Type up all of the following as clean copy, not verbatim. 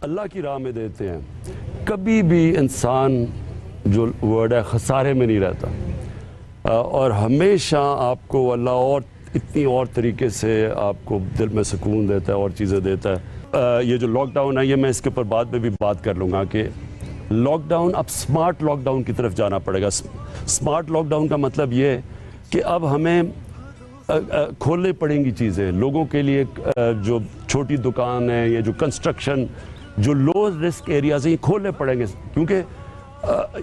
اللہ کی راہ میں دیتے ہیں، کبھی بھی انسان جو ورڈ ہے خسارے میں نہیں رہتا، اور ہمیشہ آپ کو اللہ اور اتنی اور طریقے سے آپ کو دل میں سکون دیتا ہے اور چیزیں دیتا ہے۔ یہ جو لاک ڈاؤن ہے، یہ میں اس کے اوپر بعد میں بھی بات کر لوں گا کہ لاک ڈاؤن اب سمارٹ لاک ڈاؤن کی طرف جانا پڑے گا۔ سمارٹ لاک ڈاؤن کا مطلب یہ ہے کہ اب ہمیں کھولنے پڑیں گی چیزیں لوگوں کے لیے، جو چھوٹی دکان ہے یا جو کنسٹرکشن، جو لو رسک ایریاز ہیں، یہ کھولنے پڑیں گے، کیونکہ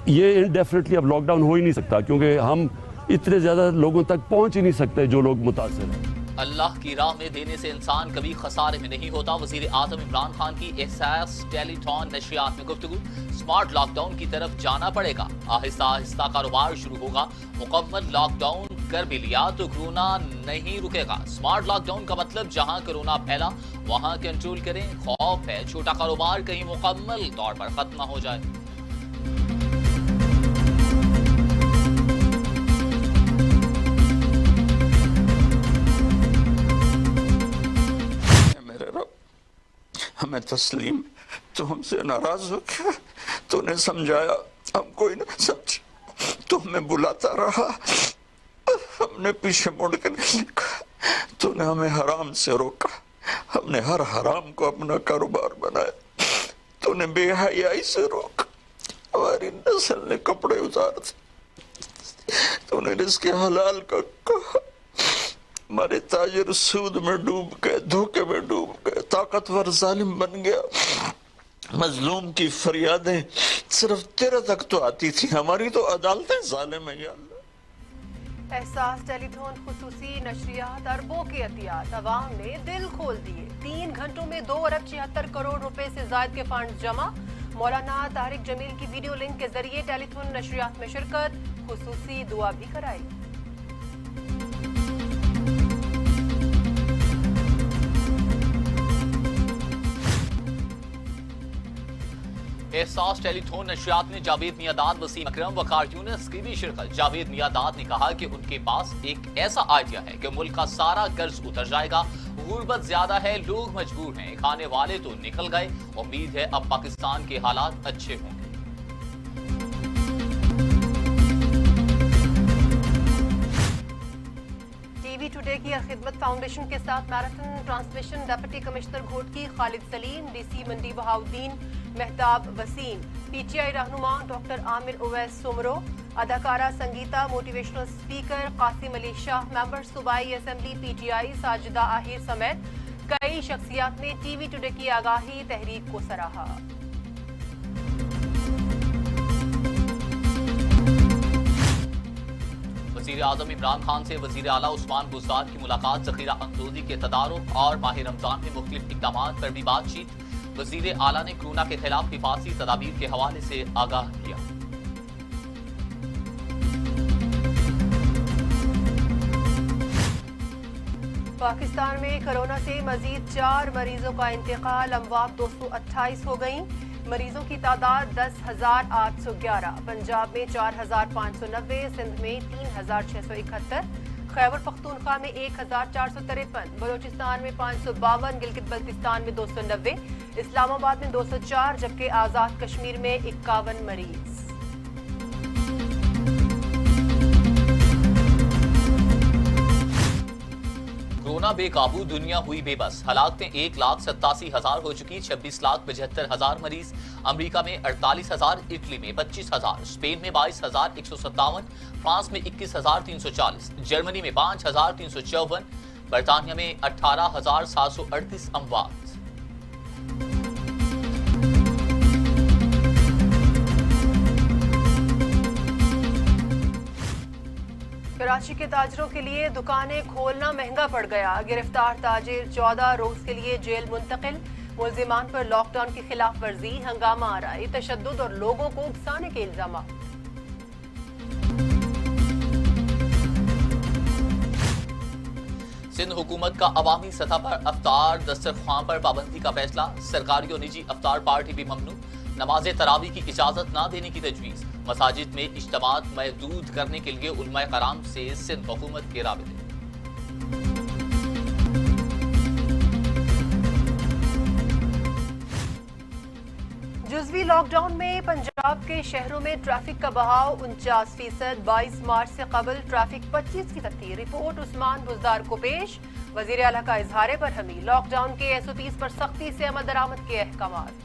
یہ انڈیفینیٹلی اب لاک ڈاؤن ہو ہی نہیں سکتا، کیونکہ ہم اتنے زیادہ لوگوں تک پہنچ ہی نہیں سکتے جو لوگ متاثر ہیں۔ اللہ کی راہ میں دینے سے انسان کبھی خسارے میں نہیں ہوتا۔ وزیر اعظم عمران خان کی احساس ٹیلی تھون نشریات میں گفتگو۔ سمارٹ لاک ڈاؤن کی طرف جانا پڑے گا، آہستہ آہستہ کاروبار شروع ہوگا۔ مکمل لاک ڈاؤن کر بھی لیا تو کورونا نہیں رکے گا۔ سمارٹ لاک ڈاؤن کا مطلب جہاں کورونا پھیلا وہاں کنٹرول کریں۔ خوف ہے چھوٹا کاروبار کہیں مکمل طور پر ختم نہ ہو جائے۔ ہمیں تسلیم، تو ہم سے ناراض ہو گیا، تو نے سمجھایا، ہم کوئی نہ سمجھا، تو ہمیں بلاتا رہا، ہم نے پیچھے مڑ کے نہیں دیکھا، تو نے ہمیں حرام سے روکا، ہم نے ہر حرام کو اپنا کاروبار بنایا، تو نے بے حیائی سے روکا، ہماری نسل نے کپڑے اتار دیے، تو نے رزق حلال کا کہا، ہمارے تاجر سود میں ڈوب گئے، دھوکے میں ڈوب گئے، طاقتور ظالم بن گیا، مظلوم کی فریادیں صرف تیرے تک تو آتی تھی، ہماری تو عدالتیں ظالم ہیں یا اللہ۔ احساس ٹیلی تھون خصوصی نشریات، اربوں کے عطیات، عوام نے دل کھول دیے۔ 3 گھنٹوں میں 2 ارب 76 کروڑ روپے سے زائد کے فنڈز جمع۔ مولانا طارق جمیل کی ویڈیو لنک کے ذریعے ٹیلی تھون نشریات میں شرکت، خصوصی دعا بھی کرائی۔ احساس ٹیلی تھون نشریات میں جاوید میاں-داد، وسیم اکرم، وقار یونس کی بھی شرکت۔ جاوید میاں-داد نے کہا کہ ان کے پاس ایک ایسا آئیڈیا ہے کہ ملک کا سارا قرض اتر جائے گا۔ غربت زیادہ ہے، لوگ مجبور ہیں، کھانے والے تو نکل گئے، امید ہے اب پاکستان کے حالات اچھے ہوں گے۔ ٹی وی ٹوڈے کی خدمت فاؤنڈیشن کے ساتھ marathon transmission, deputy commissioner Ghotki Khalid Saleem, D C Mandi Bahauddin Mahtab Waseem, P T I رہنما ڈاکٹر عامر اویس سمرو، اداکارہ Sangeeta, motivational speaker Qasim Ali Shah, member صوبائی assembly P T I Sajida Aheer سمیت کئی شخصیات نے ٹی وی ٹوڈے کی آگاہی تحریک کو سراہا۔ وزیر اعظم عمران خان سے وزیر اعلیٰ عثمان بزدار کی ملاقات، ذخیرہ اندوزی کے تدارک اور ماہ رمضان میں مختلف اقدامات پر بھی بات چیت۔ وزیر اعلیٰ نے کورونا کے خلاف حفاظتی تدابیر کے حوالے سے آگاہ کیا۔ پاکستان میں کورونا سے مزید 4 مریضوں کا انتقال، اموات 228 ہو گئیں۔ مریضوں کی تعداد 10,811، پنجاب میں 4,590، سندھ میں 3,671، خیبر پختونخوا میں 1,453، بلوچستان میں 552، گلگت بلتستان میں 290، اسلام آباد میں 204، جبکہ آزاد کشمیر میں 51 مریض۔ کورونا بے قابو، دنیا ہوئی بے بس، ہلاکتیں 1,87,000 ہو چکی، 26,75,000 مریض۔ امریکہ میں 48,000، اٹلی میں 25,000، اسپین میں 22,157، فرانس میں 21,340، جرمنی میں 5,354، برطانیہ میں 18,738 اموات۔ کراچی کے تاجروں کے لیے دکانیں کھولنا مہنگا پڑ گیا، گرفتار تاجر 14 روز کے لیے جیل منتقل۔ ملزمان پر لاک ڈاؤن کی خلاف ورزی، ہنگامہ آرائی، تشدد اور لوگوں کو اکسانے کے الزامات۔ سندھ حکومت کا عوامی سطح پر افطار دسترخوان پر پابندی کا فیصلہ، سرکاری اور نجی افطار پارٹی بھی ممنوع، نماز تراویح کی اجازت نہ دینے کی تجویز، مساجد میں اجتماعات محدود کرنے کے لیے علماء کرام سے سندھ حکومت کے رابطے۔ لاک ڈاؤن میں پنجاب کے شہروں میں ٹریفک کا بہاؤ 49%، 22 مارچ سے قبل ٹریفک 25% تھی۔ رپورٹ عثمان بزدار کو پیش۔ وزیر اعلیٰ کا اظہار برہمی، لاک ڈاؤن کے SOPs پر سختی سے عمل درآمد کے احکامات۔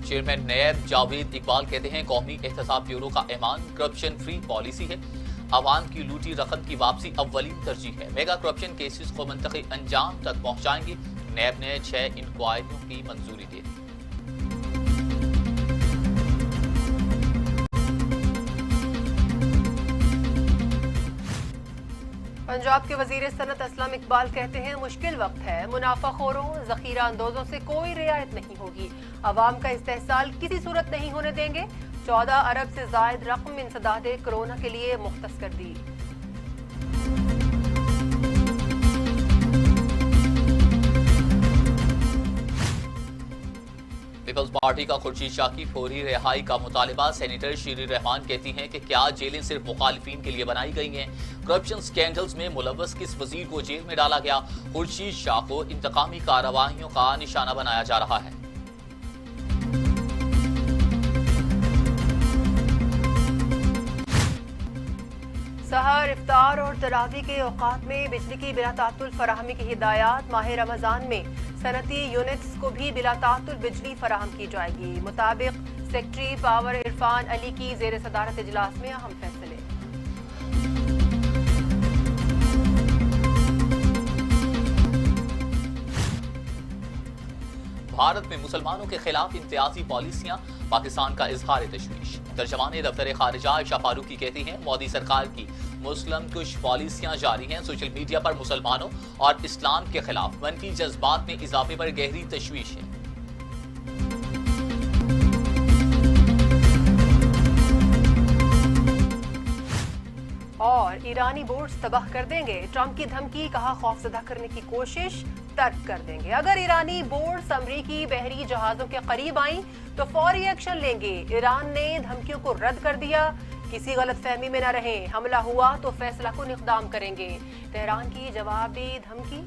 چیئرمین نیب جاوید اقبال کہتے ہیں قومی احتساب بیورو کا ایمان کرپشن فری پالیسی ہے، عوام کی لوٹی رقم کی واپسی اولین ترجیح ہے، میگا کرپشن کیسز کو منطقی انجام تک پہنچائیں گی۔ نیب نے 6 انکوائریوں کی منظوری دے دی۔ پنجاب کے وزیر صنعت اسلم اقبال کہتے ہیں مشکل وقت ہے، منافع خوروں ذخیرہ اندوزوں سے کوئی رعایت نہیں ہوگی، عوام کا استحصال کسی صورت نہیں ہونے دیں گے۔ 14 ارب سے زائد رقم انسداد کرونا کے لیے مختص کر دی۔ پیپلز پارٹی کا خورشید شاہ کی فوری رہائی کا مطالبہ، سینیٹر شیری رحمان کہتی ہیں کہ کیا جیلیں صرف مخالفین کے لیے بنائی گئی ہیں؟ کرپشن سکینڈلز میں ملوث کس وزیر کو جیل میں ڈالا گیا؟ خورشید شاہ کو انتقامی کارروائیوں کا نشانہ بنایا جا رہا ہے۔ سحر، افطار اور تراویح کے اوقات میں بجلی کی بلا تعطل فراہمی کی ہدایات۔ ماہ رمضان میں صنعتی یونٹس کو بھی بلا تعطل بجلی فراہم کی جائے گی۔ مطابق سیکٹری پاور عرفان علی کی زیر صدارت اجلاس میں اہم فیصلے۔ بھارت میں مسلمانوں کے خلاف امتیازی پالیسیاں، پاکستان کا اظہار تشویش۔ ترجمان دفتر خارجہ عائشہ فاروقی کہتی ہیں مودی سرکار کی مسلم کش پالیسیاں جاری ہیں، سوشل میڈیا پر مسلمانوں اور اسلام کے خلاف منفی جذبات میں اضافے پر گہری تشویش ہے۔ اور ایرانی بورڈز تباہ کر دیں گے، ٹرمپ کی دھمکی، کہا خوفزدہ کرنے کی کوشش ترک کر دیں گے۔ اگر ایرانی بورڈز امریکی بحری جہازوں کے قریب آئیں تو فوری ایکشن لیں گے۔ ایران نے دھمکیوں کو رد کر دیا، کسی غلط فہمی میں نہ رہیں، حملہ ہوا تو فیصلہ کن اقدام کریں گے۔ تہران کی جوابی دھمکی۔